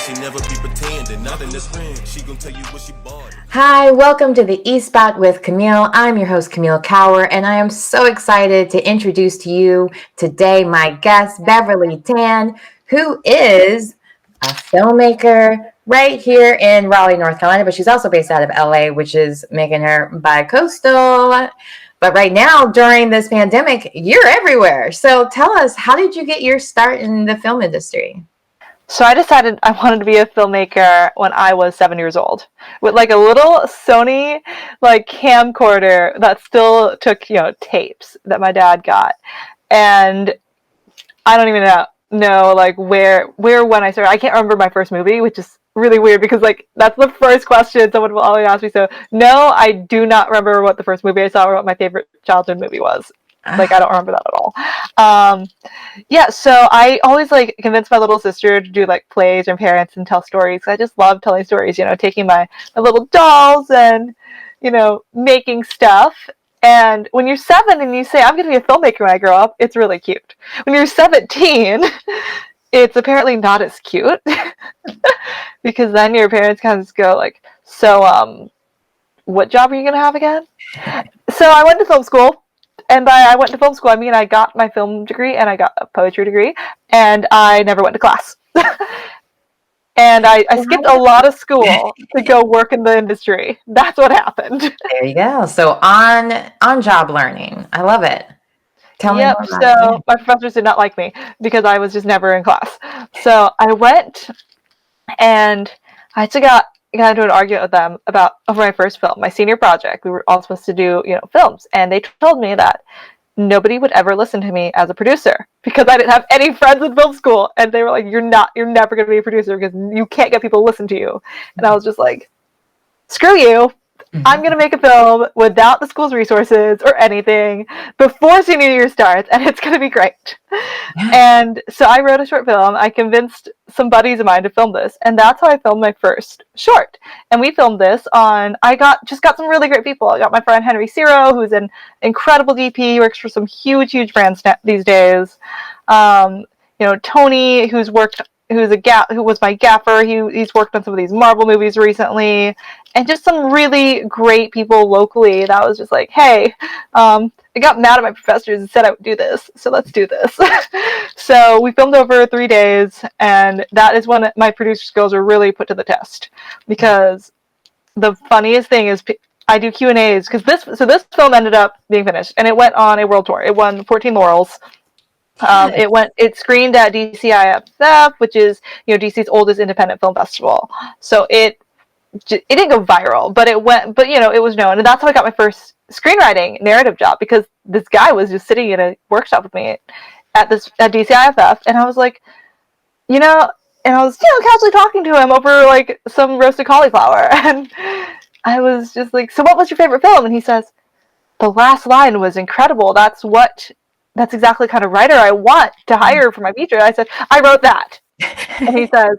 She never be pretending, not in this ring. She gon' tell you what she bought. Hi, welcome to the E-Spot with Camille. I'm your host, Camille Cower, and I am so excited to introduce to you today my guest, Beverly Tan, who is a filmmaker right here in Raleigh, North Carolina, but she's also based out of LA, which is making her bi-coastal. But right now, during this pandemic, you're everywhere. So tell us, how did you get your start in the film industry? So I decided I wanted to be a filmmaker when I was 7 years old with like a little Sony like camcorder that still took, tapes that my dad got. And I don't even know like where when I started. I can't remember my first movie, which is really weird because like that's the first question someone will always ask me. So no, I do not remember what the first movie I saw or what my favorite childhood movie was. Like, I don't remember that at all. So I always like convinced my little sister to do like plays and parents and tell stories. I just love telling stories, taking my little dolls and, making stuff. And when you're 7 and you say, I'm going to be a filmmaker when I grow up, it's really cute. When you're 17, it's apparently not as cute because then your parents kind of just go like, so, what job are you going to have again? So I went to film school. And by I went to film school, I mean I got my film degree and I got a poetry degree, and I never went to class. And I skipped a lot of school to go work in the industry. That's what happened. There you go. So on job learning. I love it. Tell me more about it. So my professors did not like me because I was just never in class. So I went and I got into an argument with them about over my first film, my senior project. We were all supposed to do, films, and they told me that nobody would ever listen to me as a producer because I didn't have any friends in film school, and they were like, you're never going to be a producer because you can't get people to listen to you. And I was just like, screw you. I'm going to make a film without the school's resources or anything before senior year starts, and it's going to be great. And so I wrote a short film. I convinced some buddies of mine to film this, and that's how I filmed my first short. And we filmed this I got some really great people. I got my friend Henry Ciro, who's an incredible DP. He works for some huge brands these days. Tony, who was my gaffer. He's worked on some of these Marvel movies recently, and just some really great people locally that was just like, hey, I got mad at my professors and said I would do this, so let's do this. So we filmed over 3 days, and that is when my producer skills were really put to the test, because the funniest thing is I do Q&As because this film ended up being finished, and it went on a world tour. It won 14 laurels. It screened at DCIFF, which is DC's oldest independent film festival. So it didn't go viral, but it was known, and that's how I got my first screenwriting narrative job, because this guy was just sitting in a workshop with me at DCIFF, and I was like, and I was casually talking to him over like some roasted cauliflower, and I was just like, so what was your favorite film? And he says, the last line was incredible. That's exactly the kind of writer I want to hire for my feature. I said, I wrote that. And he says,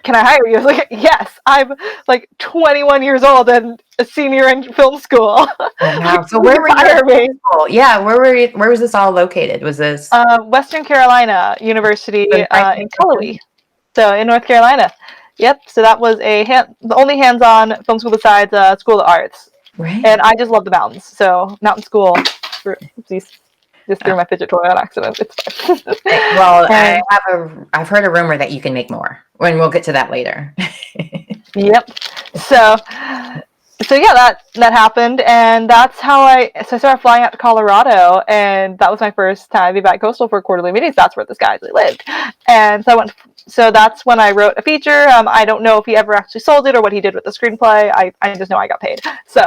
can I hire you? I was like, yes, I'm like 21 years old and a senior in film school. Wow. So where were you? Yeah, where was this all located? Was this Western Carolina University in Cullowhee, so in North Carolina. Yep. So that was the only hands-on film school besides School of Arts. Right. And I just love the mountains. So mountain school. Oopsies. Just threw my fidget toy on accident. It's fine. Well, I've heard a rumor that you can make more, and we'll get to that later. Yep. So yeah, that happened, and that's how I started flying out to Colorado, and that was my first time to be back coastal for quarterly meetings. That's where this guy actually lived, and so that's when I wrote a feature. I don't know if he ever actually sold it or what he did with the screenplay. I just know I got paid. So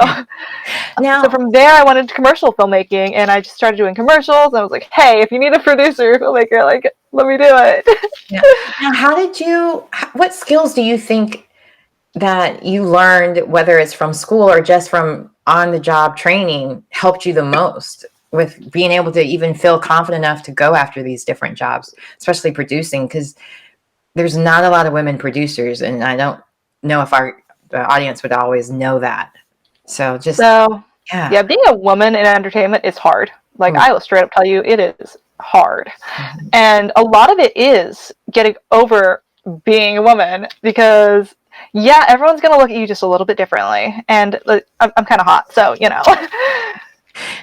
from there I went into commercial filmmaking, and I just started doing commercials. And I was like, hey, if you need a producer or filmmaker, like, let me do it. Yeah. Now, what skills do you think that you learned, whether it's from school or just from on-the-job training, helped you the most with being able to even feel confident enough to go after these different jobs, especially producing? Because there's not a lot of women producers, and I don't know if the audience would always know that. So being a woman in entertainment is hard. Like, I will straight up tell you, it is hard. And a lot of it is getting over being a woman, because yeah, everyone's gonna look at you just a little bit differently, and I'm kind of hot, so you know.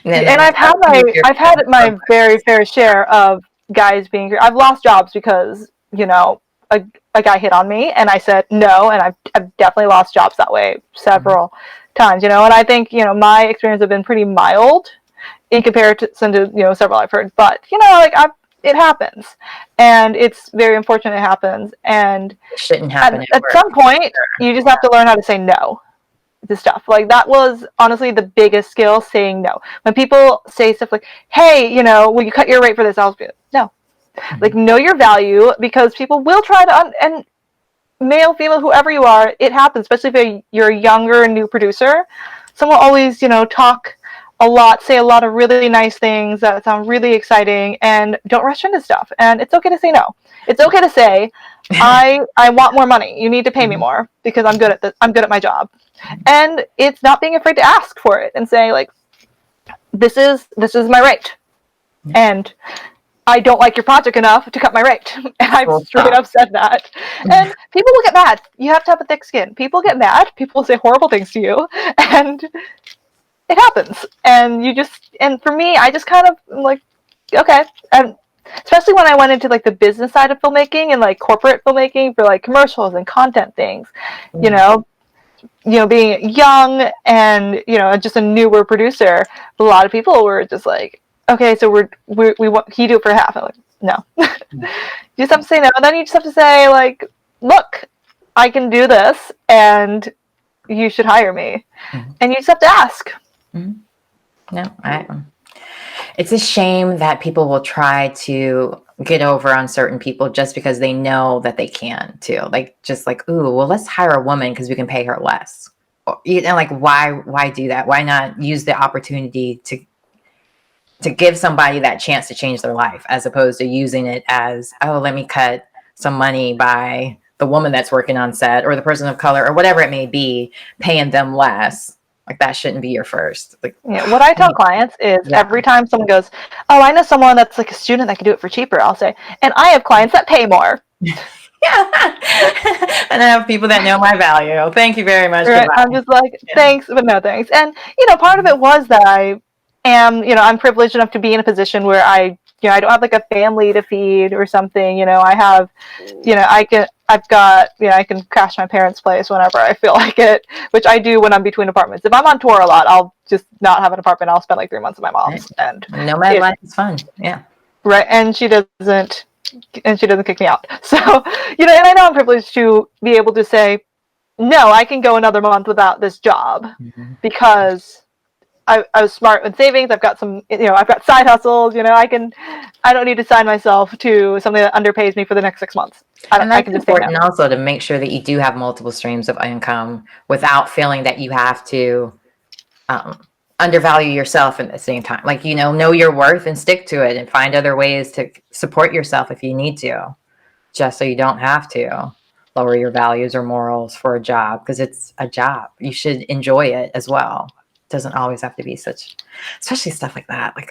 And I've had my very fair share of guys being. I've lost jobs because you know a guy hit on me, and I said no, and I've definitely lost jobs that way several times, you know. And I think you know my experience have been pretty mild in comparison to you know several I've heard, but you know like it happens, and it's very unfortunate it happens, and It shouldn't happen at some point you just have to learn how to say no to stuff. Like that was honestly the biggest skill, saying no. When people say stuff like, hey, you know, will you cut your rate for this? I'll be like, no. Like know your value, because people will try to and male, female, whoever you are, it happens, especially if you're a younger new producer. Someone will always, you know, talk a lot, say a lot of really nice things that sound really exciting, and don't rush into stuff. And it's okay to say no. It's okay to say, I want more money. You need to pay me more because I'm good at this. I'm good at my job. And it's not being afraid to ask for it and say like, this is my rate, and I don't like your project enough to cut my rate. And I've straight up said that. And people will get mad. You have to have a thick skin. People get mad. People say horrible things to you, and it happens. And and for me, I just kind of like, okay. And especially when I went into like the business side of filmmaking and like corporate filmmaking for like commercials and content things, you know, being young and, you know, just a newer producer, a lot of people were just like, okay, so we want, can you do it for half? I'm like, no. You just have to say no. And then you just have to say like, look, I can do this and you should hire me. And you just have to ask. No, it's a shame that people will try to get over on certain people just because they know that they can too. Like, just like, ooh, well, let's hire a woman because we can pay her less. You know, like, why do that? Why not use the opportunity to give somebody that chance to change their life, as opposed to using it as, oh, let me cut some money by the woman that's working on set or the person of color or whatever it may be, paying them less. Like, that shouldn't be your first. Like, yeah, what I tell clients is every time someone goes, oh, I know someone that's like a student that can do it for cheaper, I'll say, and I have clients that pay more. Yeah. And I have people that know my value. Thank you very much. Right? I'm just like, thanks, but no thanks. And, you know, part of it was that I am, you know, I'm privileged enough to be in a position where I don't have like a family to feed or something. You know, I have, you know, I can crash my parents' place whenever I feel like it, which I do when I'm between apartments. If I'm on tour a lot, I'll just not have an apartment. I'll spend like 3 months at my mom's. And nomad life is fun. Yeah. Right. And she doesn't kick me out. So, you know, and I know I'm privileged to be able to say, no, I can go another month without this job because I was smart with savings. I've got some, you know, I've got side hustles, you know, I don't need to sign myself to something that underpays me for the next 6 months. I can just important also to make sure that you do have multiple streams of income without feeling that you have to undervalue yourself at the same time. Like, you know your worth and stick to it and find other ways to support yourself if you need to, just so you don't have to lower your values or morals for a job, because it's a job. You should enjoy it as well. It doesn't always have to be such, especially stuff like that. Like,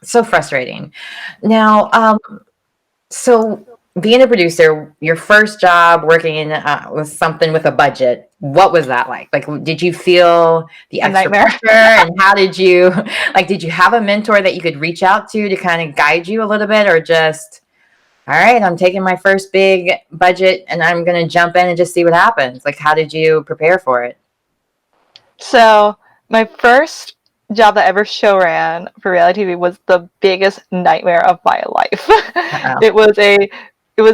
it's so frustrating. Now, so being a producer, your first job working in with something with a budget, what was that like? Like, did you feel the extra pressure? And how did you have a mentor that you could reach out to kind of guide you a little bit, or just, all right, I'm taking my first big budget and I'm going to jump in and just see what happens? Like, how did you prepare for it? So my first job that ever show ran for reality TV was the biggest nightmare of my life. It was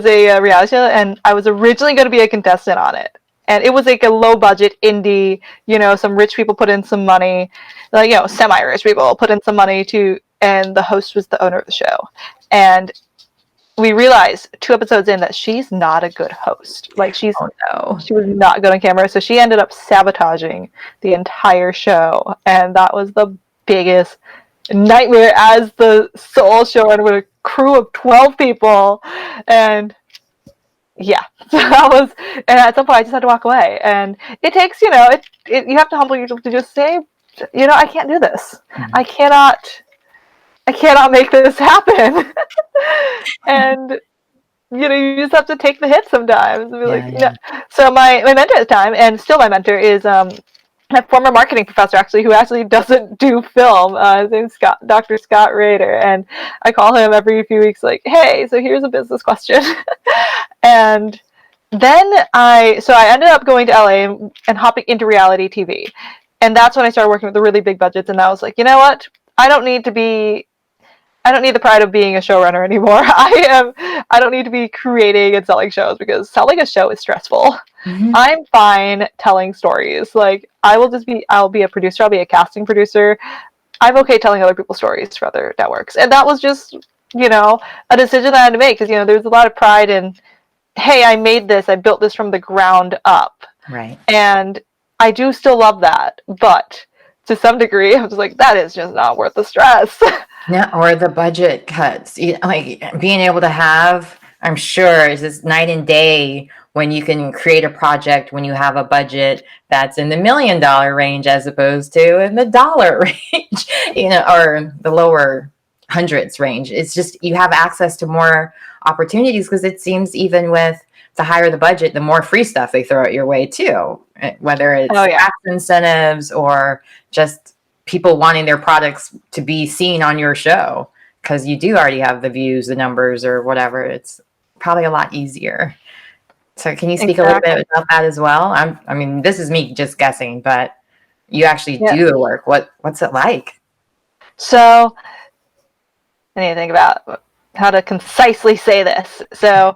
a reality show, and I was originally going to be a contestant on it. And it was like a low budget indie, you know, some rich people put in some money, like, you know, semi-rich people put in some money and the host was the owner of the show. And we realized 2 episodes in that she's not a good host. Like, she was not good on camera. So she ended up sabotaging the entire show. And that was the biggest nightmare as the sole showrunner with a crew of 12 people. And yeah, so that was, and at some point I just had to walk away. And it takes, you know, you have to humble yourself to just say, you know, I can't do this. I cannot make this happen. And you just have to take the hit sometimes. And be like, yeah. no. So my mentor at the time, and still my mentor, is my former marketing professor, actually, who actually doesn't do film. His name's Dr. Scott Rader, and I call him every few weeks, like, hey, so here's a business question. And then I ended up going to LA and hopping into reality TV. And that's when I started working with the really big budgets. And I was like, you know what? I don't need the pride of being a showrunner anymore. I don't need to be creating and selling shows, because selling a show is stressful. Mm-hmm. I'm fine telling stories. Like, I'll be a producer. I'll be a casting producer. I'm okay telling other people's stories for other networks. And that was just, a decision I had to make, because, there's a lot of pride in, hey, I made this, I built this from the ground up. Right. And I do still love that. But to some degree, I'm just like, that is just not worth the stress. Yeah, or the budget cuts. Like, being able to have, I'm sure, is this night and day when you can create a project when you have a budget that's in the $1 million range as opposed to in the dollar range, or the lower hundreds range. It's just, you have access to more opportunities, because it seems even with the higher the budget, the more free stuff they throw at your way too, whether it's tax incentives or just people wanting their products to be seen on your show, because you do already have the views, the numbers, or whatever. It's probably a lot easier. So can you speak a little bit about that as well? I mean, this is me just guessing, but you actually do the work. What's it like? So I need to think about how to concisely say this. So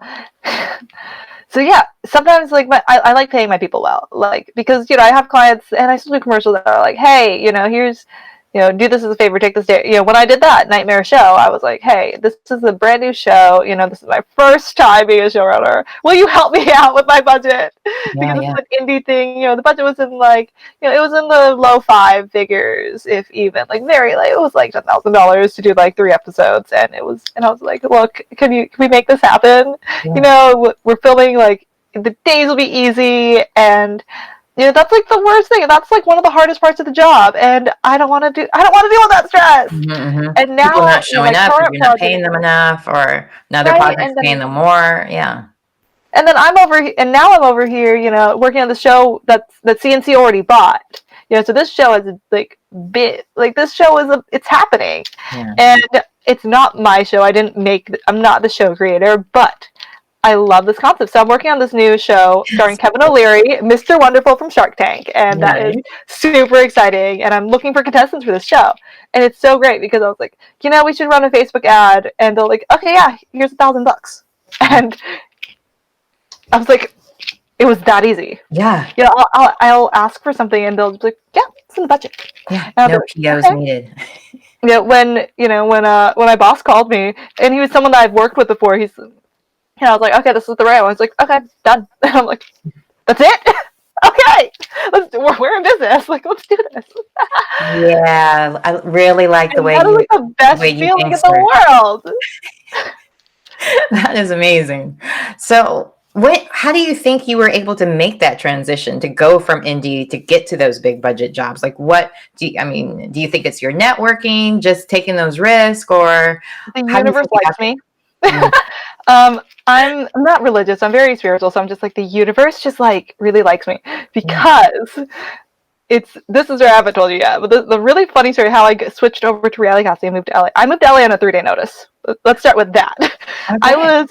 yeah, sometimes, like, I like paying my people well, like, because, I have clients, and I still do commercials that are like, hey, here's, do this as a favor, take this day. When I did that Nightmare show, I was like, hey, this is a brand new show. This is my first time being a showrunner. Will you help me out with my budget? Because it's an indie thing. The budget was in, like, it was in the low 5 figures, if even, like, very, like, it was like $10,000 to do like 3 episodes. And I was like, look, can we make this happen? Yeah. We're filming, like, the days will be easy, and that's like the worst thing. That's like one of the hardest parts of the job, and I don't want to deal with that stress. Mm-hmm. And now people not showing up, you're not paying them enough, or another project's paying them more. Yeah. And then I'm over here, working on the show that CNC already bought. So this show is this show is it's happening, and it's not my show. I'm not the show creator, but I love this concept. So I'm working on this new show starring Kevin O'Leary, Mr. Wonderful from Shark Tank. And that is super exciting. And I'm looking for contestants for this show. And it's so great, because I was like, we should run a Facebook ad. And they're like, okay, yeah, here's $1,000. And I was like, it was that easy. Yeah. I'll ask for something, and they'll be like, yeah, it's in the budget. Yeah, no POs needed. When my boss called me, and he was someone that I've worked with before, I was like, okay, this is the right one. I was like, okay, done. And I'm like, that's it? Okay, we're in business. Like, let's do this. Yeah, I really like the way that is like the best feeling in the world. That is amazing. So how do you think you were able to make that transition to go from indie to get to those big budget jobs? Like, do you think it's your networking, just taking those risks, or the universe likes me? I'm not religious. I'm very spiritual. So I'm just like, the universe just like really likes me, because this is where I haven't told you yet. But the really funny story, how I switched over to reality casting and moved to LA. I moved to LA on a 3-day notice. Let's start with that. Okay. I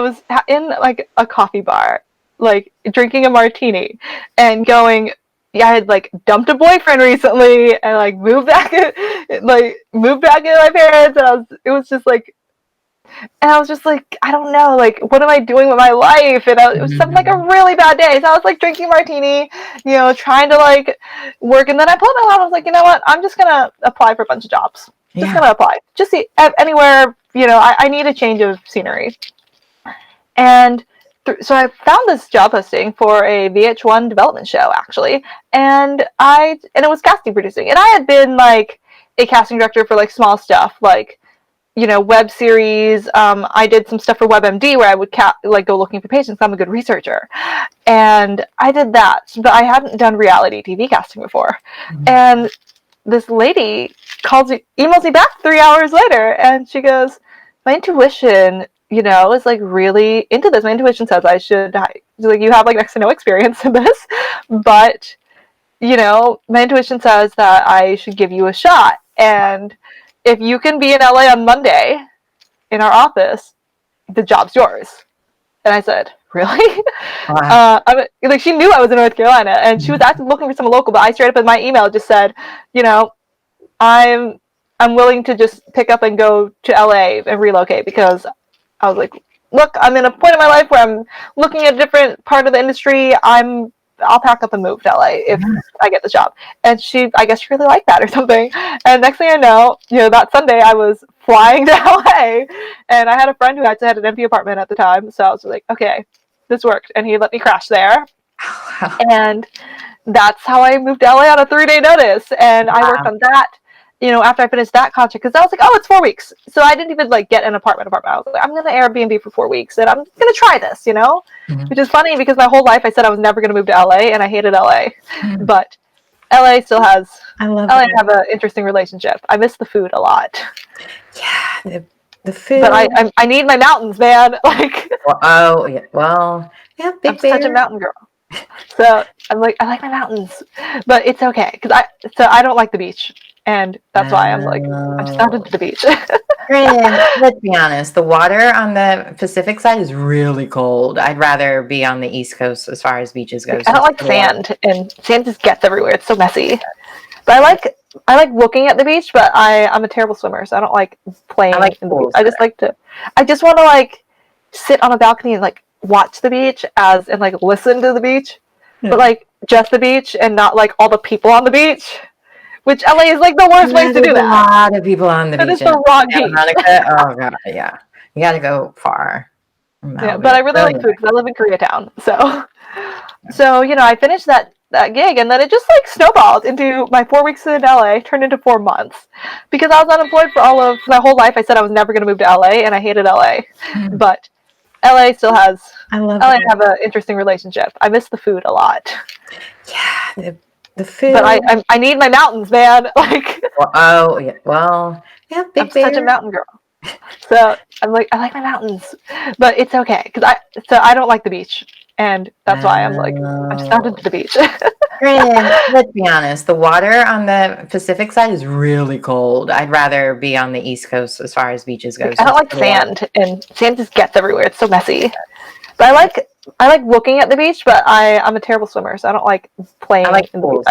was in like a coffee bar, like drinking a martini and going, I had like dumped a boyfriend recently and like moved back in my parents, and it was just like, and I was just like, I don't know, like, what am I doing with my life? And it was something like a really bad day. So I was like drinking martini, trying to like work. And then I pulled it out. I was like, you know what? I'm just going to apply for a bunch of jobs. Just going to apply. Just see anywhere, I need a change of scenery. And so I found this job posting for a VH1 development show, actually. And it was casting producing. And I had been like a casting director for like small stuff, like, web series. I did some stuff for WebMD where I would go looking for patients. I'm a good researcher. And I did that, but I hadn't done reality TV casting before. Mm-hmm. And this lady emails me back 3 hours later, and she goes, my intuition is like really into this. My intuition says I should, like, you have like next to no experience in this, but my intuition says that I should give you a shot. And if you can be in LA on Monday in our office, the job's yours. And I said, really? Wow. Like, she knew I was in North Carolina, and she was actually looking for someone local, but I straight up in my email just said, I'm willing to just pick up and go to LA and relocate, because I was like, look, I'm in a point in my life where I'm looking at a different part of the industry. I'll pack up and move to LA if I get the job. And I guess she really liked that or something. And next thing I know, that Sunday I was flying to LA, and I had a friend who actually had an empty apartment at the time. So I was like, okay, this worked. And he let me crash there. Wow. And that's how I moved to LA on a 3-day notice. And I worked on that, after I finished that contract, because I was like, oh, it's 4 weeks. So I didn't even like get an apartment. I was like, I'm going to Airbnb for 4 weeks, and I'm going to try this, which is funny because my whole life I said I was never going to move to LA, and I hated LA. But LA still has, LA have an interesting relationship. I miss the food a lot. Yeah, the food. But I need my mountains, man. Like, big I'm such a mountain girl. So I'm like, I like my mountains, but it's okay because I don't like the beach, and that's why I'm like, I'm just not into the beach. Granted, let's be honest, the water on the Pacific side is really cold. I'd rather be on the East Coast as far as beaches goes. I don't like sand, and sand just gets everywhere. It's so messy. But I like looking at the beach, but I'm a terrible swimmer, so I don't like playing in the beach. I just want to like sit on a balcony and like watch the beach and like listen to the beach, but like just the beach and not like all the people on the beach, which LA is like the worst place to do that. A lot of people on the beach. That is the wrong beach. Oh god, yeah, you got to go far. Yeah, but I really like food because I live in Koreatown, so I finished that gig, and then it just like snowballed into my 4 weeks in LA turned into 4 months because I was unemployed for all of my whole life. I said I was never going to move to LA, and I hated LA, but LA still has. LA have an interesting relationship. I miss the food a lot. Yeah, the food. But I need my mountains, man. Like. I'm such a mountain girl. So I'm like, I like my mountains, but it's okay because I don't like the beach, and that's why I'm like, I'm just not into the beach. Granted, let's be honest, the water on the Pacific side is really cold. I'd rather be on the East Coast as far as beaches goes. I don't like sand, and sand just gets everywhere. It's so messy. But I like looking at the beach, but I'm a terrible swimmer, so I don't like playing in the beach.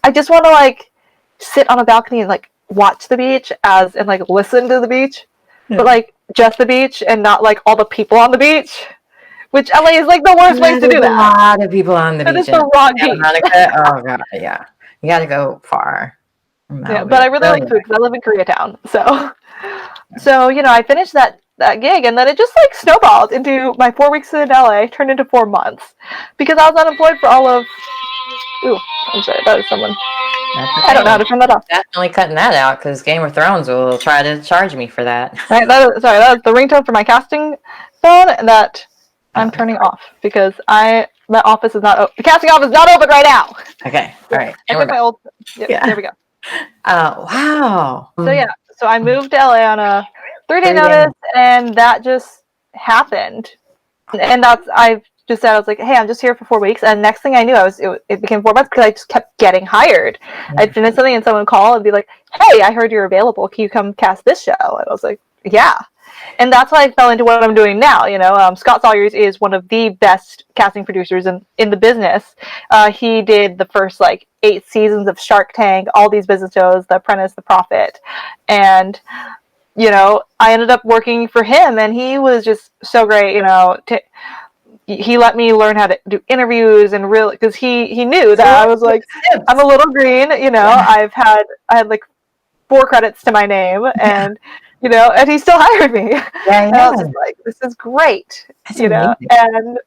I just want to like sit on a balcony and like watch the beach and like listen to the beach, but like just the beach and not like all the people on the beach, which LA is like the worst place to do that. A lot of people on the beach. That is the wrong beach. Oh god, yeah, you got to go far. Yeah, but I really like food because I live in Koreatown, so I finished that gig, and then it just like snowballed into my 4 weeks in LA turned into 4 months because I was unemployed for all of. Ooh, I'm sorry, that was someone. I don't know how to turn that off. Definitely cutting that out because Game of Thrones will try to charge me for that. Right, that was the ringtone for my casting phone that I'm turning off because my office is not the casting office is not open right now. Okay, all right. I took my old. Yeah, there we go. Oh wow. So I moved to LA on a 3-day notice, and that just happened. And I just said, I was like, hey, I'm just here for 4 weeks. And next thing I knew, it became 4 months because I just kept getting hired. I'd finish something and someone would call and be like, hey, I heard you're available. Can you come cast this show? And I was like, yeah. And that's why I fell into what I'm doing now. Scott Sawyers is one of the best casting producers in the business. He did the first 8 seasons of Shark Tank, all these business shows, The Apprentice, The Prophet. And I ended up working for him, and he was just so great, he let me learn how to do interviews and really, because he knew that I was like, I'm a little green, I had 4 credits to my name, and and he still hired me. And I was just like, this is great, and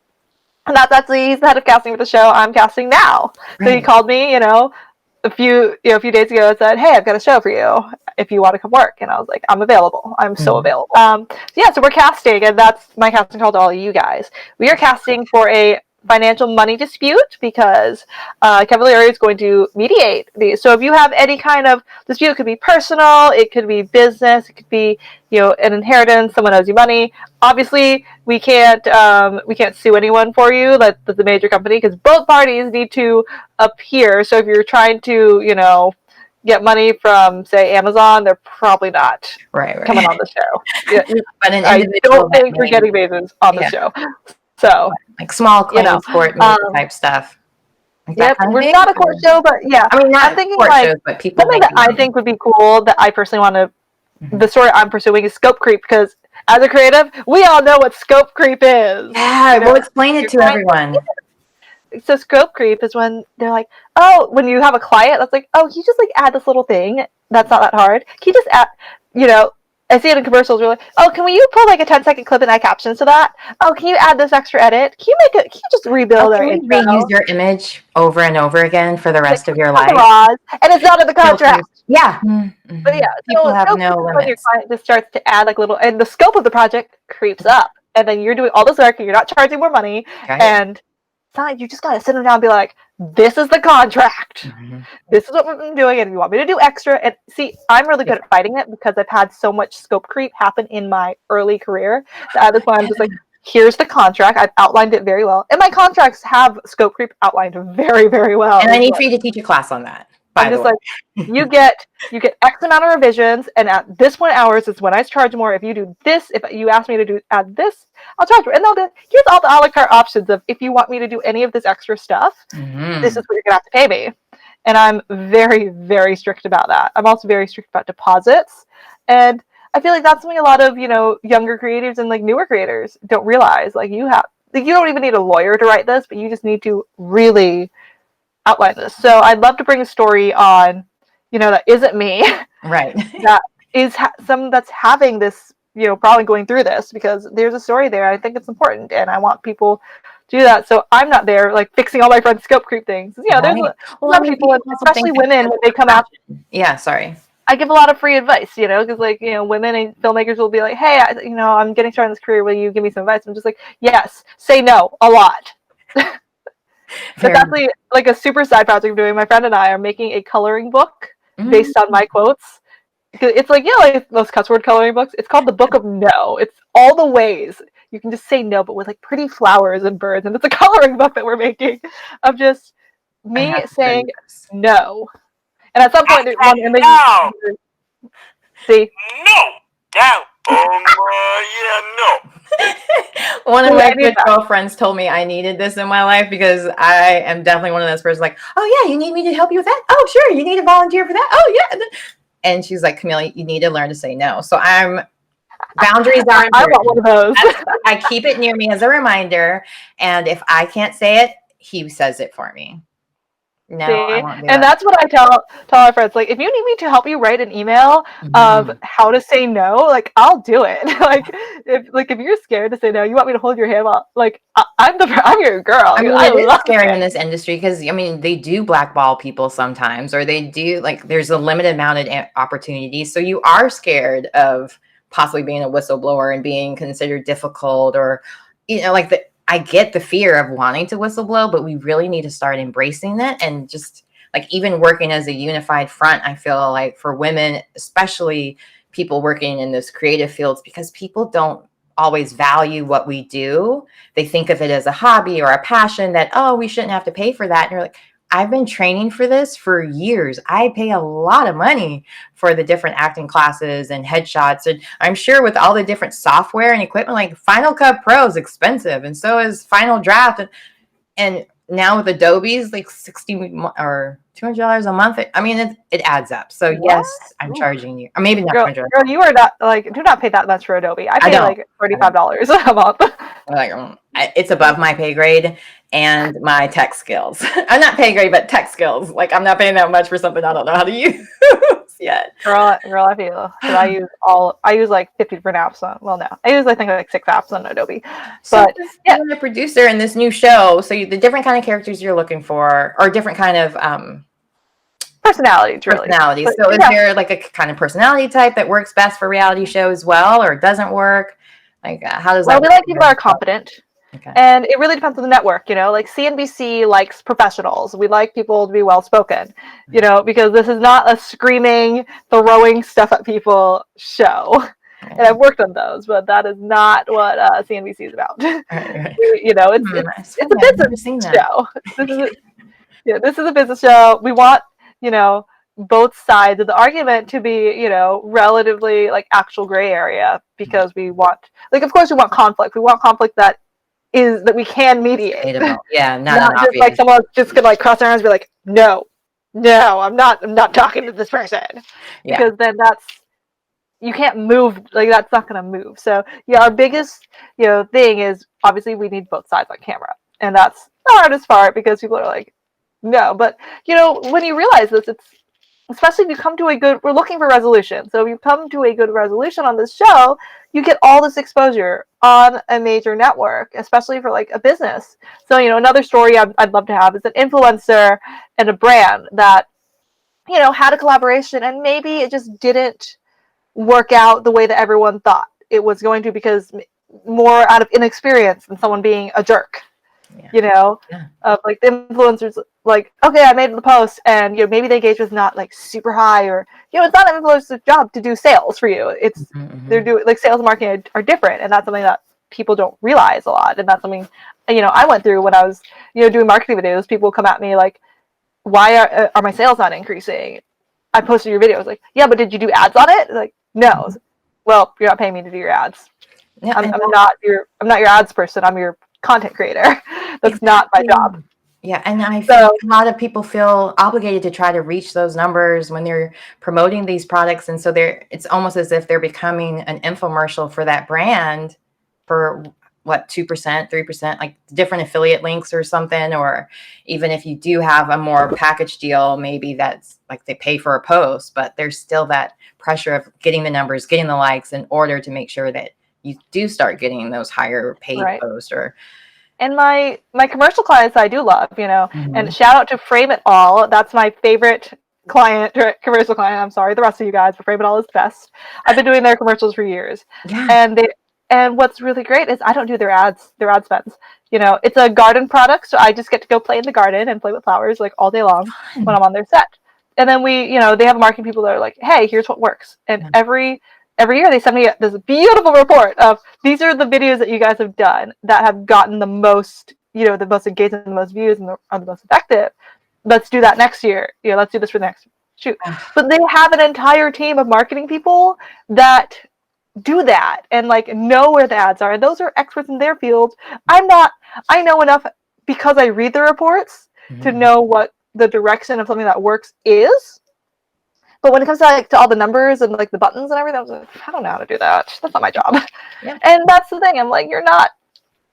that's actually, he's the head of casting for the show I'm casting now. Right. So he called me, a few days ago and said, hey, I've got a show for you if you want to come work. And I was like, I'm available. I'm so available. So we're casting, and that's my casting call to all of you guys. We are casting for a financial money dispute, because Cavalieri is going to mediate these. So if you have any kind of dispute, it could be personal, it could be business, it could be, you know, an inheritance, someone owes you money. Obviously, we can't sue anyone for you, that's the major company, because both parties need to appear. So if you're trying to, you know, get money from, say, Amazon, they're probably not coming on the show. Yeah, But an I individual don't think we're getting Bezos on the show. So, like small claims court type stuff. Like that yep, kind of we're thing? not a court show, but yeah. I mean, not I'm thinking court like shows, but people something that making I money. think would be cool that I personally want to, the story I'm pursuing is scope creep, because as a creative, we all know what scope creep is. Yeah, You know? we'll explain it to everyone. So scope creep is when they're like, oh, when you have a client that's like, oh, can you just like add this little thing that's not that hard? Can you just add, you know, I see it in commercials. We're like, oh, can you pull like a 10-second clip and add captions to that? Oh, can you add this extra edit? Can you just rebuild our intro? Can you reuse your image over and over again for the rest of your life? And it's not in the contract. Yeah. But yeah, people have no when your limits. client just starts to add like little, and the scope of the project creeps up, and then you're doing all this work and you're not charging more money, and it's not like you just gotta sit them down and be like, this is the contract. This is what we're doing, and if you want me to do extra, and see, I'm really good at fighting it because I've had so much scope creep happen in my early career that at this point I'm just like, here's the contract. I've outlined it very well, and my contracts have scope creep outlined very, very well. And I need for you to teach a class on that. I'm just like, you get X amount of revisions, and at this point hours is when I charge more. If you do this, if you ask me to add this, I'll charge more. And they'll go, here's all the a la carte options of if you want me to do any of this extra stuff, this is what you're gonna have to pay me. And I'm very, very strict about that. I'm also very strict about deposits, and I feel like that's something a lot of, you know, younger creatives and like newer creators don't realize. Like you don't even need a lawyer to write this, but you just need to really outline this. So I'd love to bring a story on, you know, that isn't me, right? That is some that's having this, you know, probably going through this, because there's a story there. I think it's important, and I want people to do that. So I'm not there like fixing all my friends' scope creep things. You know, there's a lot of people, especially women, when they come out. Yeah, sorry. I give a lot of free advice, you know, because like, you know, women and filmmakers will be like, hey, you know, I'm getting started in this career. Will you give me some advice? I'm just like, yes, say no a lot. But that's like a super side project I'm doing. My friend and I are making a coloring book based on my quotes. It's like, yeah, like those cuss word coloring books. It's called the Book of No. It's all the ways you can just say no, but with like pretty flowers and birds. And it's a coloring book that we're making of just me saying no. And at some point, there's one image. See? No! Down! Yeah, no! One of my good girlfriends told me I needed this in my life, because I am definitely one of those persons like, oh yeah, you need me to help you with that? Oh sure, you need to volunteer for that? Oh yeah. And she's like, Camille, you need to learn to say no. So boundaries are important. I want one of those. I keep it near me as a reminder, and if I can't say it, he says it for me. No, I won't do and that's what I tell our friends. Like, if you need me to help you write an email of how to say no, like I'll do it. if you're scared to say no, you want me to hold your hand while, like, I'm your girl. I mean, it's scary in this industry because I mean they do blackball people sometimes, or they do, like, there's a limited amount of opportunities, so you are scared of possibly being a whistleblower and being considered difficult, or, you know, like I get the fear of wanting to whistleblow, but we really need to start embracing it. And just like even working as a unified front, I feel like for women, especially people working in those creative fields, because people don't always value what we do. They think of it as a hobby or a passion that, oh, we shouldn't have to pay for that. And you're like, I've been training for this for years. I pay a lot of money for the different acting classes and headshots. And I'm sure with all the different software and equipment, like Final Cut Pro is expensive. And so is Final Draft. And now with Adobe's like $60 or $200 a month. I mean, it adds up. So yes, I'm charging you. Or maybe not. Girl, you are not, like, do not pay that much for Adobe. I pay like $35 a month. Like, it's above my pay grade and my tech skills. I'm not pay grade, but tech skills. Like, I'm not paying that much for something I don't know how to use yet. Girl, I feel, because I use like 50 different apps on. Well, no, I use I think like 6 apps on Adobe. But yeah, I'm a producer in this new show. So the different kind of characters you're looking for, or different kind of personalities, really. Personalities. So is there like a kind of personality type that works best for reality show as well, or doesn't work? Like, how does that? Well, we like people that are competent. Okay. And it really depends on the network, like CNBC likes professionals. We like people to be well-spoken, because this is not a screaming, throwing stuff at people show. And I've worked on those, but that is not what CNBC is about. Right. It's Funny. a I've never business seen that. show. This is a business show. We want, both sides of the argument to be, relatively like actual gray area, because we want, like, of course we want conflict. We want conflict that we can mediate. Yeah, not Not just obvious. like someone's just gonna like cross their arms and be like, no, I'm not talking to this person. Yeah. Because then you can't move, like that's not gonna move. So yeah, our biggest, thing is obviously we need both sides on camera. And that's the hardest part, because people are like, no. But when you realize this, it's especially if you come to we're looking for resolution. So if you come to a good resolution on this show, you get all this exposure on a major network, especially for like a business. So, another story I'd love to have is an influencer and a brand that, had a collaboration, and maybe it just didn't work out the way that everyone thought it was going to, because more out of inexperience than someone being a jerk. Yeah. Of like the influencers, like, okay, I made the post, and maybe the engagement's not like super high, or it's not an influencer's job to do sales for you. It's they're doing like sales and marketing are different, and that's something that people don't realize a lot. And that's something I went through when I was doing marketing videos. People come at me like, why are my sales not increasing? I posted your video. I was like, yeah, but did you do ads on it? Like, no. Well, you're not paying me to do your ads. Yeah, I'm not your ads person. I'm your content creator. That's not my job. Yeah, and I feel like a lot of people feel obligated to try to reach those numbers when they're promoting these products, and so it's almost as if they're becoming an infomercial for that brand for what, 2%, 3%, like different affiliate links or something. Or even if you do have a more package deal, maybe that's like they pay for a post, but there's still that pressure of getting the numbers, getting the likes in order to make sure that you do start getting those higher paid posts. And my commercial clients I do love, and shout out to Frame It All. That's my favorite client, commercial client. I'm sorry, the rest of you guys, but Frame It All is the best. I've been doing their commercials for years. Yeah. And what's really great is I don't do their ad spends. It's a garden product, so I just get to go play in the garden and play with flowers like all day long when I'm on their set. And then they have marketing people that are like, hey, here's what works. And every year they send me this beautiful report of, these are the videos that you guys have done that have gotten the most, the most engagement, the most views, and are the most effective. Let's do that next year. Let's do this for the next shoot. But they have an entire team of marketing people that do that and like know where the ads are. And those are experts in their field. I know enough because I read the reports to know what the direction of something that works is. But when it comes to all the numbers and like the buttons and everything, I was like, I don't know how to do that. That's not my job. Yeah. And that's the thing. I'm like, you're not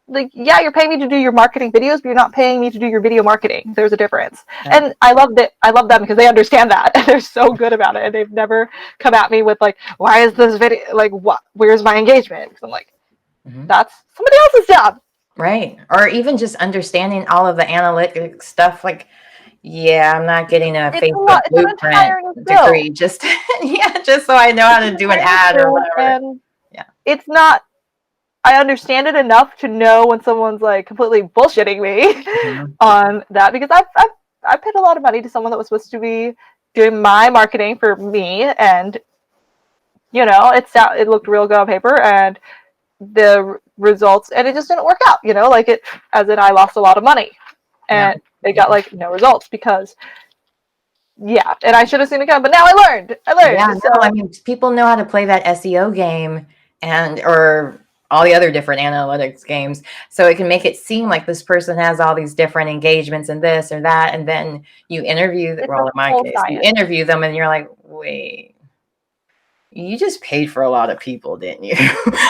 like, yeah, you're paying me to do your marketing videos, but you're not paying me to do your video marketing. There's a difference. Yeah. And I love them because they understand that, and they're so good about it. And they've never come at me with like, why is this video like, what? Where's my engagement? Because I'm like, that's somebody else's job. Right. Or even just understanding all of the analytic stuff, like, yeah, I'm not getting a Facebook blueprint degree just so I know how to do an ad or whatever. And it's not, I understand it enough to know when someone's like completely bullshitting me on that, because I paid a lot of money to someone that was supposed to be doing my marketing for me, and it looked real good on paper, and the results, and it just didn't work out, like it, as in I lost a lot of money, and they got like no results because and I should have seen it come, but now I learned. Yeah, so I mean, people know how to play that SEO game or all the other different analytics games, so it can make it seem like this person has all these different engagements and this or that, and then you interview them, well, in my case, you interview them and you're like, wait, you just paid for a lot of people, didn't you?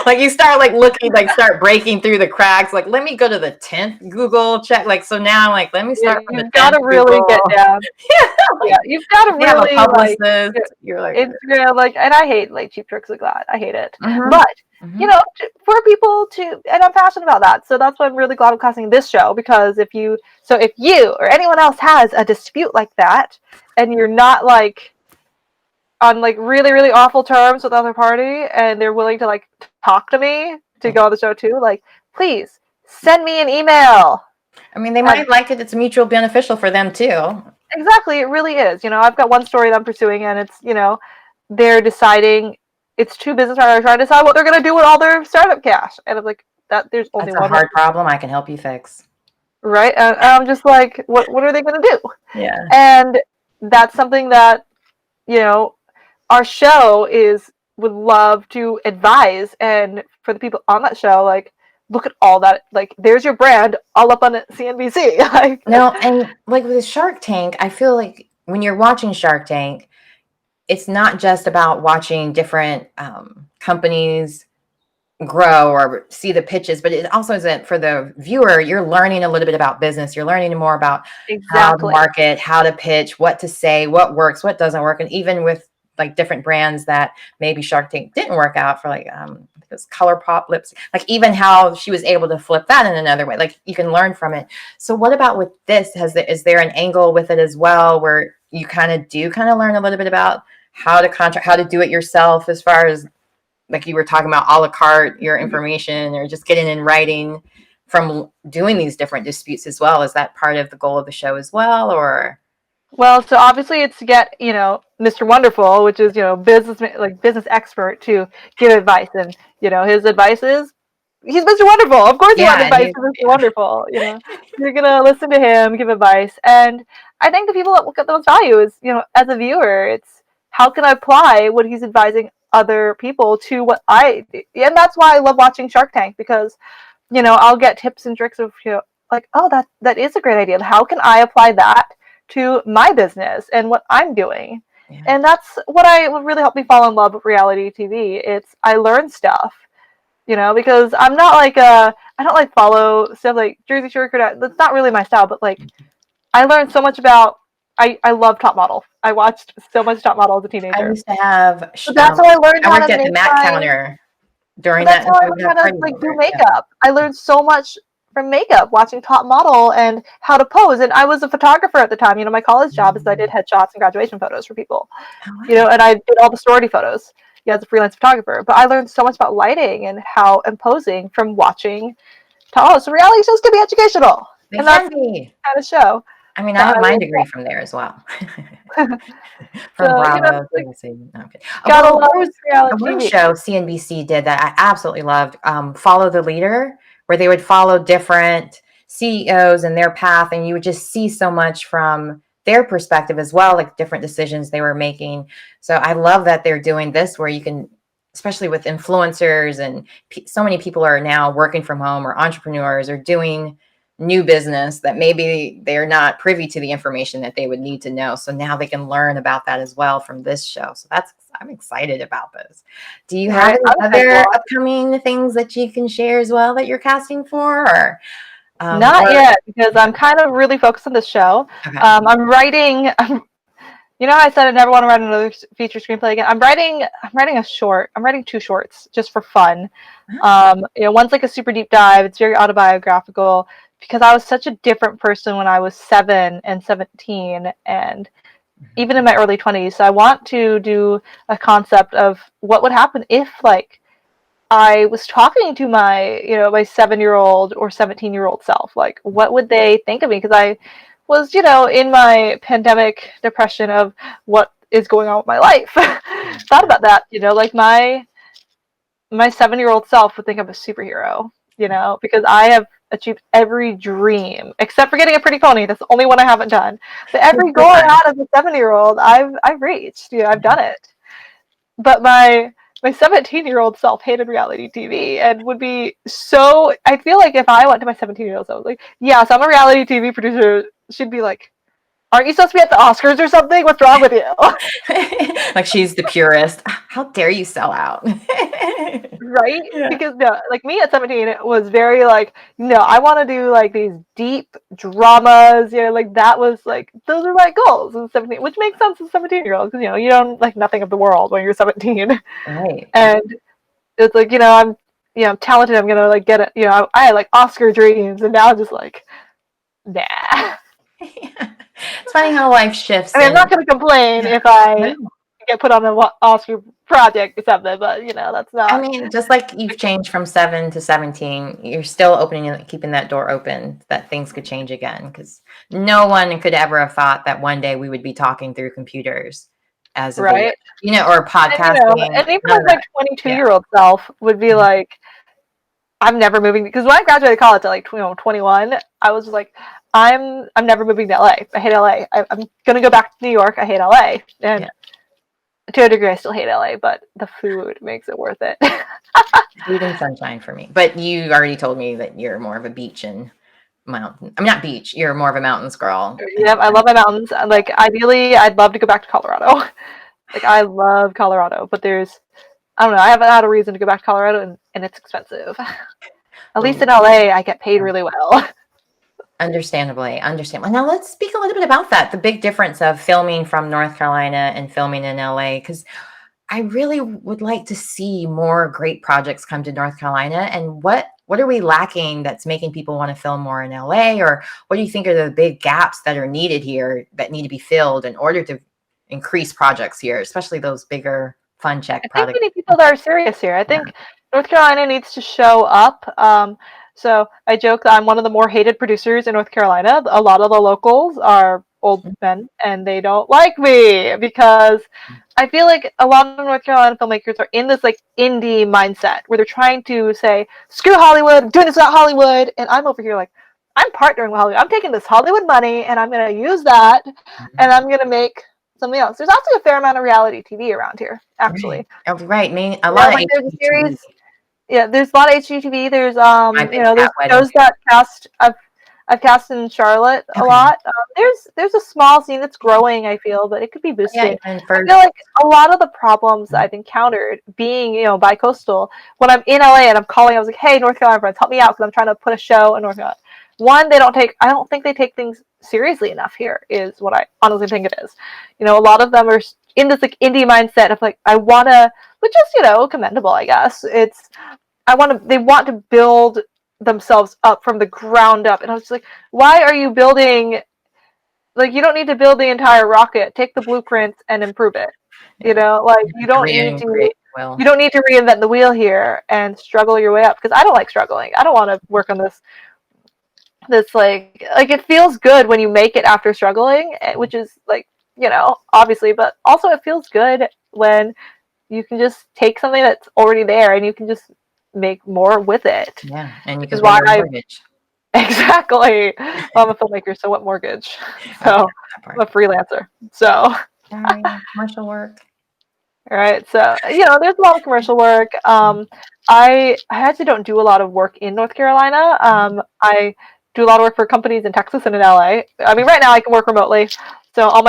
Like you start like looking, like start breaking through the cracks. Like, let me go to the 10th Google check. Like, so now like, let me start from you've got to really Google. Get down. You've got to really like, you're like Instagram, like, and I hate like cheap tricks like that. I hate it. But for people to, and I'm passionate about that. So that's why I'm really glad I'm casting this show, because if you or anyone else has a dispute like that, and you're not like on like really, really awful terms with the other party, and they're willing to like talk to me to go on the show too, like, please send me an email. I mean, they might like it. It's mutual beneficial for them too. Exactly, it really is. I've got one story that I'm pursuing, and it's, they're deciding, it's two business partners trying to decide what they're going to do with all their startup cash. And I'm like, there's only That's a one hard problem I can help you fix. right? And I'm just like, what are they going to do? Yeah. And that's something that, our show would love to advise. And for the people on that show, like, look at all that, like, there's your brand all up on CNBC. Like, No, and like with Shark Tank, I feel like when you're watching Shark Tank, it's not just about watching different companies grow or see the pitches, but it also isn't for the viewer. You're learning a little bit about business. You're learning more about how to market, how to pitch, what to say, what works, what doesn't work. And even with like different brands that maybe Shark Tank didn't work out for, like I think it was Color Pop lips, like even how she was able to flip that in another way. Like you can learn from it. So what about with this? Is there an angle with it as well where you kind of learn a little bit about how to contract, how to do it yourself, as far as like you were talking about a la carte your information, or just getting in writing from doing these different disputes as well? Is that part of the goal of the show as well, or? Well, so obviously it's to get, Mr. Wonderful, which is, business expert, to give advice. And, his advice is, he's Mr. Wonderful. Of course you want advice from Mr. Wonderful. You're going to listen to him, give advice. And I think the people that look at the most value is, as a viewer, it's how can I apply what he's advising other people to what I do? And that's why I love watching Shark Tank, because, I'll get tips and tricks of, like, oh, that is a great idea. How can I apply that to my business and what I'm doing? Yeah. And that's what really helped me fall in love with reality TV. I learn stuff, because I'm not like I don't like follow stuff like Jersey Shore. That's not really my style, but like I learned so much about. I love Top Model. I watched so much Top Model as a teenager. I used to have. So that's how I learned how to make the Mac counter during that. That's how I learned how to like do makeup. Yeah. I learned so much from makeup, watching Top Model and how to pose. And I was a photographer at the time. My college job is I did headshots and graduation photos for people. Oh, wow. And I did all the sorority photos. As a freelance photographer. But I learned so much about lighting and how and posing from watching Top Model. So reality shows can be educational. They can be. Kind of show. I mean, I have my degree from there as well. From Bravo. One show CNBC did that I absolutely loved, Follow the Leader, where they would follow different CEOs and their path, and you would just see so much from their perspective as well, like different decisions they were making. So I love that they're doing this, where you can, especially with influencers, and so many people are now working from home, or entrepreneurs, or doing new business that maybe they're not privy to the information that they would need to know. So now they can learn about that as well from this show. So I'm excited about this. Do you have any other upcoming things that you can share as well that you're casting for? Or not yet, because I'm kind of really focused on this show. Okay. I'm writing. I said I never want to write another feature screenplay again. I'm writing a short. I'm writing 2 shorts just for fun. One's like a super deep dive. It's very autobiographical, because I was such a different person when I was 7 and 17, and even in my early 20s. So I want to do a concept of what would happen if, like, I was talking to my 7-year-old or 17-year-old self. Like, what would they think of me? Because I was, in my pandemic depression of what is going on with my life. Thought about that, like my 7-year-old self would think I'm a superhero, because I have achieved every dream except for getting a pretty pony. That's the only one I haven't done. But every goal I had as a 7-year-old, I've reached. I've done it. But my 17-year-old self hated reality TV and would be so. I feel like if I went to my 17-year-old self, like, yes, I'm a reality TV producer, she'd be like, aren't you supposed to be at the Oscars or something? What's wrong with you? Like, she's the purist. How dare you sell out? Right? Yeah. Because like me at 17, it was very like, I want to do like these deep dramas. Like that was like, those are my goals in 17, which makes sense as a 17-year-old, because you don't like nothing of the world when you're 17. Right. And it's like, I'm talented. I'm gonna like get it. I had like Oscar dreams, and now I'm just like, nah. Yeah. It's funny how life shifts. I mean, I'm not going to complain if I to get put on an Oscar project or something, but that's not. I mean, just like you've changed from 7 to 17, you're still opening and keeping that door open that things could change again. Because no one could ever have thought that one day we would be talking through computers as a video, Right. or podcasting. And even none of my that. 22-year-old self would be like, I'm never moving, because when I graduated college at like 21, I was just like, I'm never moving to LA. I hate LA. I'm gonna go back to New York. I hate LA, and to a degree, I still hate LA, but the food makes it worth it. Food and sunshine for me. But you already told me that you're more of a beach and mountain. I'm not beach. You're more of a mountains girl. Yep, I love my mountains. Like, ideally, I'd love to go back to Colorado. Like, I love Colorado, but I don't know, I haven't had a reason to go back to Colorado, and it's expensive. At least in LA, I get paid really well. Understandably. Now let's speak a little bit about that. The big difference of filming from North Carolina and filming in LA, because I really would like to see more great projects come to North Carolina. And what are we lacking that's making people want to film more in LA? Or what do you think are the big gaps that are needed here that need to be filled in order to increase projects here, especially those bigger fun check I think projects? we need people that are serious here. I think North Carolina needs to show up. So I joke that I'm one of the more hated producers in North Carolina. A lot of the locals are old men, and they don't like me because I feel like a lot of North Carolina filmmakers are in this like indie mindset where they're trying to say, screw Hollywood, I'm doing this without Hollywood. And I'm over here like, I'm partnering with Hollywood. I'm taking this Hollywood money and I'm going to use that and I'm going to make something else. There's actually a fair amount of reality TV around here, actually. Right. A lot of there's a series. HGTV. Yeah, there's a lot of HGTV. There's I've been to there's that wedding. shows that cast. I've cast in Charlotte a lot. There's a small scene that's growing, I feel, but it could be boosted. I feel like a lot of the problems I've encountered being, bi-coastal, when I'm in LA and I'm calling, I was like, hey, North Carolina friends, help me out because I'm trying to put a show in North Carolina. One, I don't think they take things seriously enough here, is what I honestly think it is. A lot of them are in this like indie mindset of like, I want to, which is, commendable, I guess. They want to build themselves up from the ground up. And I was just like, why are you building, like, you don't need to build the entire rocket. Take the blueprints and improve it. You don't need to reinvent the wheel here and struggle your way up, because I don't like struggling. I don't want to work on this like it feels good when you make it after struggling, which is like, obviously, but also it feels good when you can just take something that's already there and you can just make more with it. Yeah, and you can pay your mortgage. Exactly. Well, I'm a filmmaker, so what mortgage? So I'm a freelancer. So commercial work. All right. So, there's a lot of commercial work. I actually don't do a lot of work in North Carolina. I do a lot of work for companies in Texas and in LA. I mean, right now I can work remotely. So I'm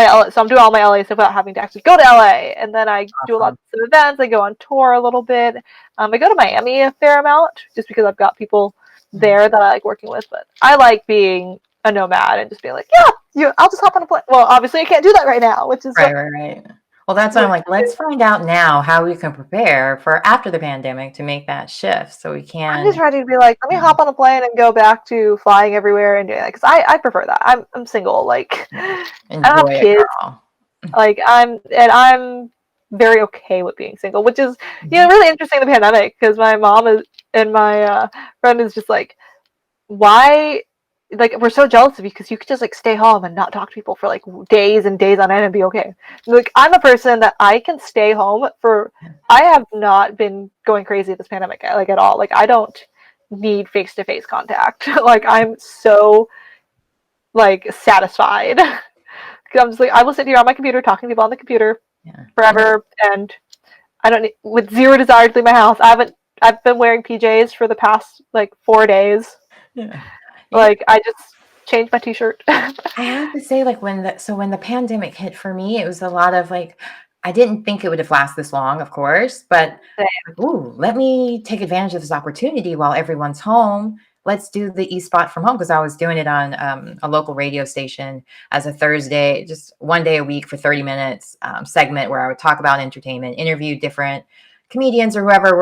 doing all my LA stuff without having to actually go to LA. And then I do a lot of events. I go on tour a little bit. I go to Miami a fair amount just because I've got people there that I like working with. But I like being a nomad and just being like, I'll just hop on a plane. Well, obviously I can't do that right now, which is right. Well, that's why I'm like, let's find out now how we can prepare for after the pandemic to make that shift so we can. I'm just ready to be like, let me hop on a plane and go back to flying everywhere and doing that, because I prefer that. I'm single, like I don't have kids. Like I'm very okay with being single, which is really interesting in the pandemic, because my mom and my friend is just like, why? Like, we're so jealous of you because you could just like stay home and not talk to people for like days and days on end and be okay. Like, I'm a person that I can stay home I have not been going crazy this pandemic, like, at all. Like, I don't need face-to-face contact. Like, I'm so like satisfied. I'm just like, I will sit here on my computer talking to people on the computer forever, and I don't need, with zero desire to leave my house. I've been wearing PJs for the past like 4 days. Like, I just changed my t-shirt. I have to say, like, when the pandemic hit for me, it was a lot of like, I didn't think it would have lasted this long, of course, but let me take advantage of this opportunity while everyone's home. Let's do the eSpot from home, because I was doing it on a local radio station as a Thursday, just one day a week for 30 minutes segment where I would talk about entertainment, interview different comedians or whoever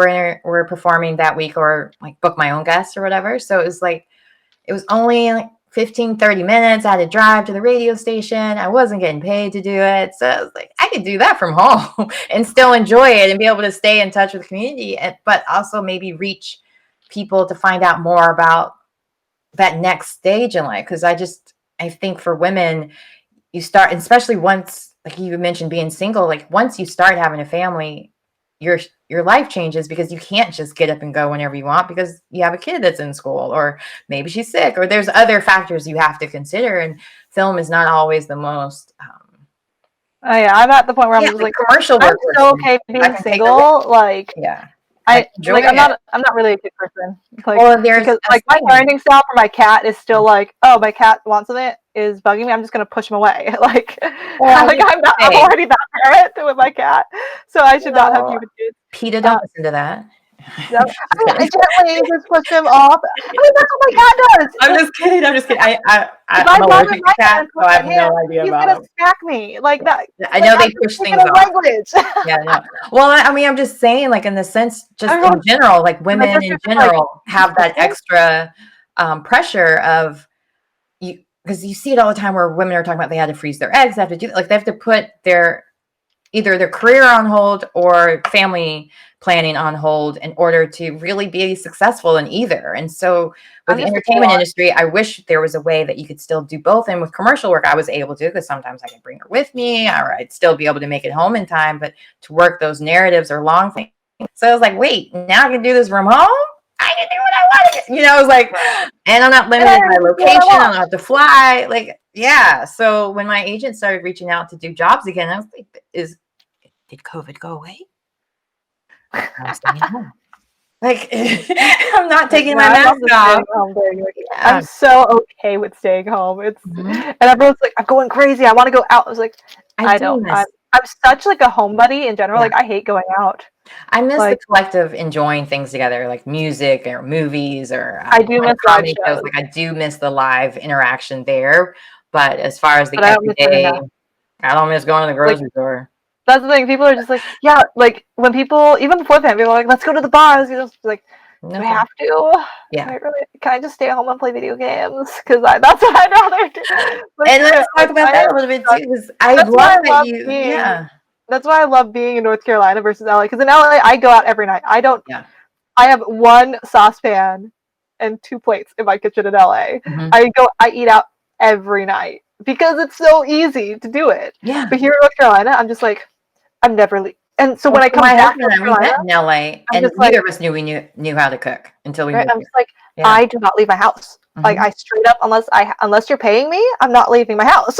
were performing that week, or like book my own guests or whatever. So it was like, it was only like 15, 30 minutes. I had to drive to the radio station. I wasn't getting paid to do it. So I was like, I could do that from home and still enjoy it and be able to stay in touch with the community, but also maybe reach people to find out more about that next stage in life. Because I think for women, you start, especially once, like you mentioned, being single, like once you start having a family, your life changes, because you can't just get up and go whenever you want because you have a kid that's in school, or maybe she's sick, or there's other factors you have to consider. And film is not always the most Oh yeah, I'm at the point where I'm just like, commercial I'm work. so okay being single. Like, Yeah. I'm it. not really a kid person. Like, Well, there's because a like my saying. parenting style for my cat is still like, oh, my cat wants something, is bugging me, I'm just gonna push him away. Like, Well, I'm already that parent with my cat, so I should not have well, human kids. PETA, don't listen to that. So, I gently just push him off. I mean, that's what my cat does. I'm just kidding. I'm just kidding. If I'm I allergic to my cats, hand so I have at him, no idea he's about gonna them. smack me like that. I Like, know they I'm push speaking things a off. language. Yeah, no. Well, I mean, I'm just saying, like, in the sense, just in general, like women in general have that extra pressure of you, because you see it all the time where women are talking about they had to freeze their eggs, they have to do, like, they have to put either their career on hold or family planning on hold in order to really be successful in either. And so with the entertainment industry, I wish there was a way that you could still do both. And with commercial work, I was able to, because sometimes I could bring her with me, or I'd still be able to make it home in time, but to work those narratives or long things. So I was like, wait, now I can do this from home? I can do what I want to. I was like, and I'm not limited by location. I don't have to fly. Like, yeah. So when my agent started reaching out to do jobs again, I was like, did COVID go away? I'm staying home. Like, I'm not taking my mask off. I'm so okay with staying home. And everyone's like, I'm going crazy. I want to go out. I was like, I don't. I'm such like a homebody in general. Yeah. Like, I hate going out. I miss the collective enjoying things together, like music or movies, or I do miss live shows. Like, I do miss the live interaction there. But as far as the everyday, I don't miss going to the grocery store. That's the thing. People are just like, yeah, like when people, even before the pandemic, people are like, let's go to the bars. Like, do we have to? Yeah. Can I just stay at home and play video games? Because that's what I'd rather do. And let's talk about that a little bit too, because I love that you, That's why I love being in North Carolina versus LA. Because in LA, I go out every night. I have one saucepan and 2 plates in my kitchen in LA. I eat out every night because it's so easy to do it. Yeah. But here in North Carolina, I'm just like, I'm never leaving. And so when I come back to North Carolina, in LA, and neither of us knew how to cook until we moved. I'm just like, I do not leave my house. Like, I straight up, unless you're paying me, I'm not leaving my house.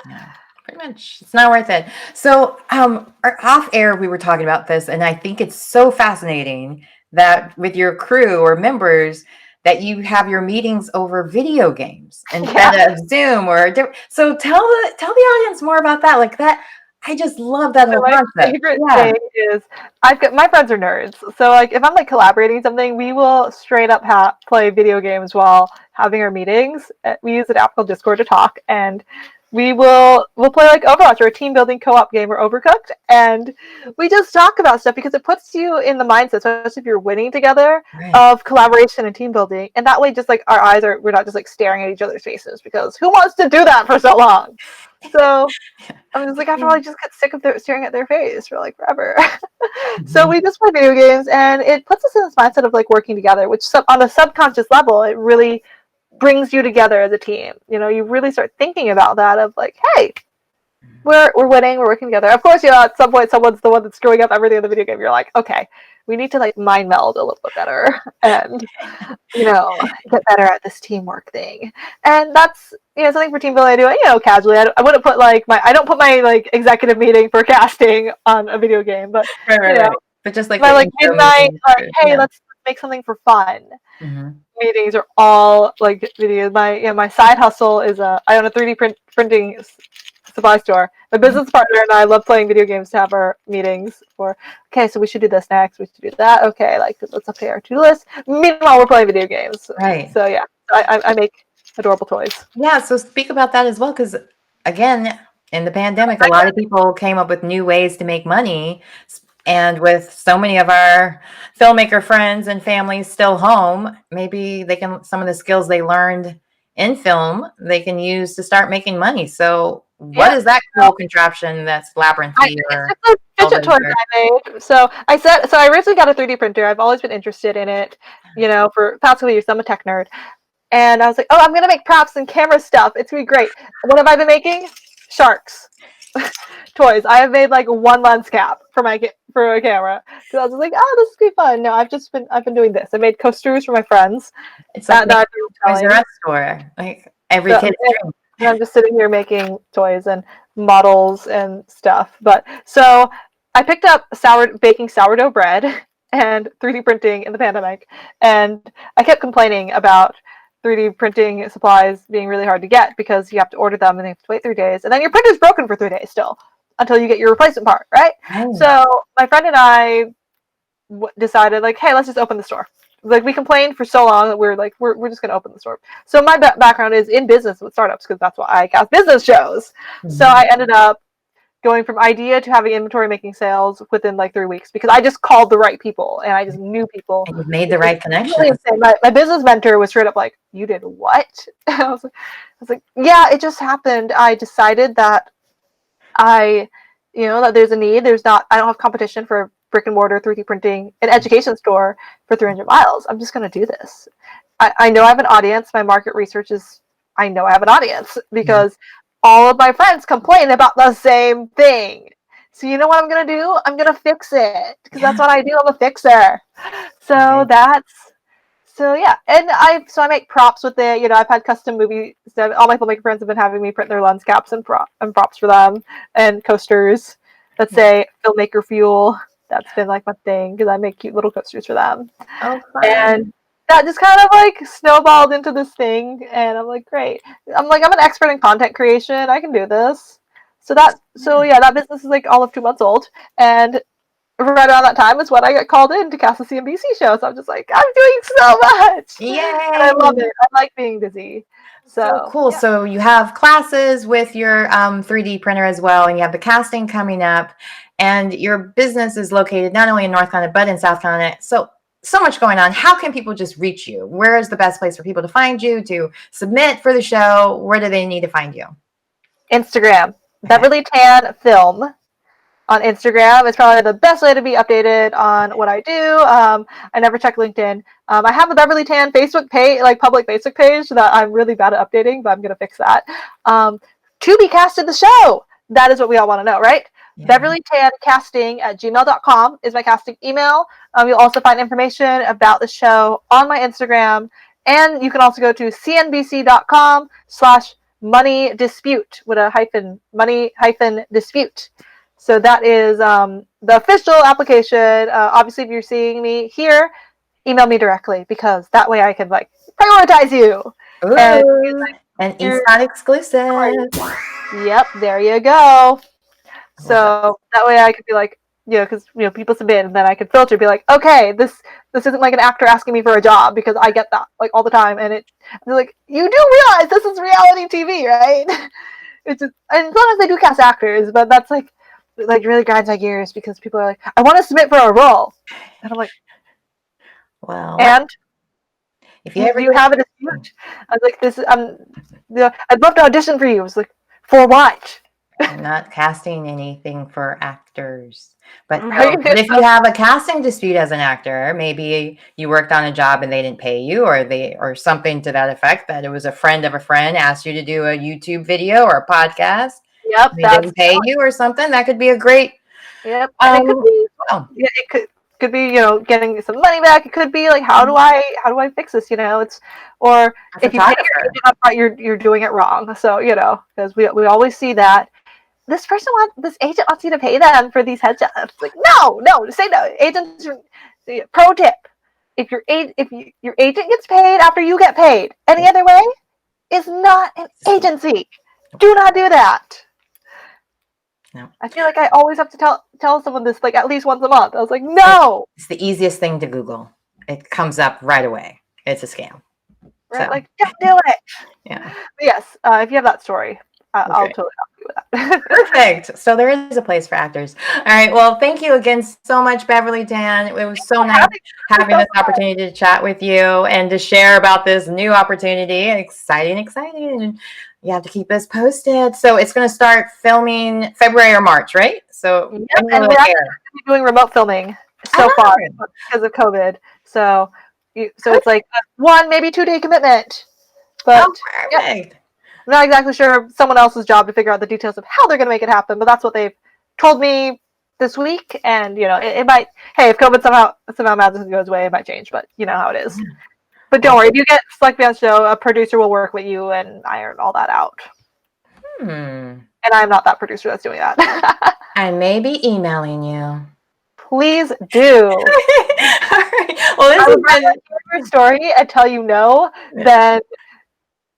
Yeah, pretty much. It's not worth it. So off air, we were talking about this, and I think it's so fascinating that with your crew or members, that you have your meetings over video games instead of Zoom or so tell the audience more about that. Like that, I just love that whole concept. My favorite thing is my friends are nerds. So like if I'm like collaborating something, we will straight up play video games while having our meetings. We use an app called Discord to talk, and we'll play like Overwatch or a team building co-op game or Overcooked, and we just talk about stuff because it puts you in the mindset, especially if you're winning together, of collaboration and team building. And that way, just like we're not just like staring at each other's faces, because who wants to do that for so long? So I'm just like, after all, I just get sick of staring at their face for like forever. So we just play video games, and it puts us in this mindset of like working together, which on a subconscious level, it really brings you together as a team. You really start thinking about that of like, hey, we're winning, we're working together. Of course, at some point someone's the one that's screwing up everything in the video game. You're like, okay, we need to like mind meld a little bit better and get better at this teamwork thing. And that's something for team building I do casually. I wouldn't put like I don't put my like executive meeting for casting on a video game, but but just like my like midnight, like, hey, let's make something for fun. Meetings are all like videos. My side hustle is I own a 3D printing supply store. My business partner and I love playing video games to have our meetings for. Okay, so we should do this next. We should do that. Okay, like let's update our to-do list. Meanwhile, we're playing video games. Right. So yeah, I make adorable toys. Yeah. So speak about that as well, because again, in the pandemic, a lot of people came up with new ways to make money. And with so many of our filmmaker friends and families still home, maybe some of the skills they learned in film they can use to start making money. So what is that cool contraption that's labyrinthy or it's a fidget toy that I made. So I originally got a 3D printer. I've always been interested in it, for the past couple years. I'm a tech nerd. And I was like, oh, I'm going to make props and camera stuff. It's going to be great. What have I been making? Sharks. Toys. I have made like one lens cap for a camera. So I was like, oh, this is going to be fun. No, I've been doing this. I made coasters for my friends. It's like a Toys R Us store. Like every kid's dream. And I'm just sitting here making toys and models and stuff. But so I picked up baking sourdough bread and 3D printing in the pandemic. And I kept complaining about 3D printing supplies being really hard to get because you have to order them and they have to wait 3 days. And then your printer's broken for 3 days still until you get your replacement part, right? Oh. So my friend and I decided, like, hey, let's just open the store. Like, we complained for so long that we're just going to open the store. So my background is in business with startups because that's what I cast business shows. Mm-hmm. So I ended up going from idea to having inventory, making sales within like 3 weeks because I just called the right people and I just knew people. And you made the right connection. Really my business mentor was straight up like, you did what? I was like, yeah, it just happened. I decided that that there's a need. I don't have competition for brick and mortar 3D printing an education store for 300 miles. I'm just going to do this. I know I have an audience. My market research is, I know I have an audience because all of my friends complain about the same thing. So you know what I'm going to do? I'm going to fix it because that's what I do. I'm a fixer. So and I make props with it. I've had custom movie stuff. All my filmmaker friends have been having me print their lens caps and props for them and coasters that say Filmmaker Fuel. That's been like my thing because I make cute little coasters for them. Oh, fun. And that just kind of like snowballed into this thing. And I'm like, great. I'm an expert in content creation. I can do this. So that business is like all of 2 months old. And right around that time is when I got called in to cast a CNBC show. So I'm just like, I'm doing so much. Yay! And I love it. I like being busy. So cool. Yeah. So you have classes with your 3D printer as well, and you have the casting coming up, and your business is located not only in North Carolina, but in South Carolina. So much going on. How can people just reach you? Where is the best place for people to find you, to submit for the show? Where do they need to find you? Instagram, Beverly Tan Film. On Instagram, it's probably the best way to be updated on what I do. I never check LinkedIn. I have a Beverly Tan Facebook page, like public Facebook page that I'm really bad at updating, but I'm going to fix that. To be cast in the show. That is what we all want to know, right? Yeah. Beverly Tan casting at gmail.com is my casting email. You'll also find information about the show on my Instagram. And you can also go to cnbc.com/money dispute with a hyphen, money dispute. So that is the official application. Obviously, if you're seeing me here, email me directly because that way I can like prioritize you. Ooh, and it's not exclusive. Yep, there you go. So that way I could be like, because people submit and then I can filter, be like, okay, this isn't like an actor asking me for a job because I get that like all the time, and they're like, you do realize this is reality TV, right? It's just, and sometimes they do cast actors, but that's like really grinds my gears because people are like, I want to submit for a role, and I'm like, well, and if you ever have a dispute, I was like, I'd love to audition for you. I was like, for what? I'm not casting anything for actors, but if you have a casting dispute as an actor, maybe you worked on a job and they didn't pay you, or something to that effect, that it was a friend of a friend asked you to do a YouTube video or a podcast. Yep, they didn't pay you or something. That could be a great. Yep, it could be. Well, yeah, it could be getting some money back. It could be like how do I fix this? It's or if you pay your agent up front, you're doing it wrong. So because we always see that this agent wants you to pay them for these headshots. Like no, say no. Agents. Pro tip: if your agent gets paid after you get paid, any other way is not an agency. Do not do that. No. I feel like I always have to tell someone this like at least once a month. I was like, no. It's the easiest thing to Google. It comes up right away. It's a scam. Right? So. Like, don't do it. Yeah. But yes, if you have that story, I'll totally help you with that. Perfect. So there is a place for actors. All right. Well, thank you again so much, Beverly Tan. It was so nice having this opportunity to chat with you and to share about this new opportunity. Exciting, exciting. And you have to keep us posted. So it's going to start filming February or March, right? So Yep, when and will we're it actually air? doing remote filming so far because of COVID. So it's like a 1, maybe 2-day commitment. But Oh, yep, perfect. I'm not exactly sure someone else's job to figure out the details of how they're going to make it happen, but that's what they've told me this week. And it might. Hey, if COVID somehow magically goes away, it might change. But you know how it is. But don't worry, if you get selected on the show, a producer will work with you and iron all that out. Hmm. And I'm not that producer that's doing that. I may be emailing you. Please do. All right. Well, this I has would rather been. hear your story and tell you no than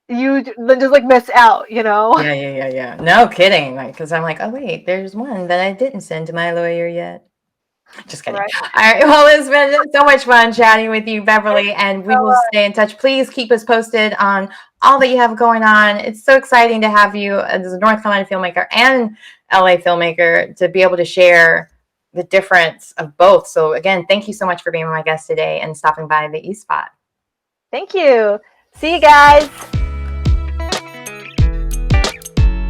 you just like miss out. Yeah. No kidding. Like, because I'm like, oh wait, there's one that I didn't send to my lawyer yet. Just kidding. Right. All right. Well, it's been so much fun chatting with you, Beverly, and we will stay in touch. Please keep us posted on all that you have going on. It's so exciting to have you as a North Carolina filmmaker and LA filmmaker to be able to share the difference of both. So again, thank you so much for being my guest today and stopping by the E Spot. Thank you. See you guys.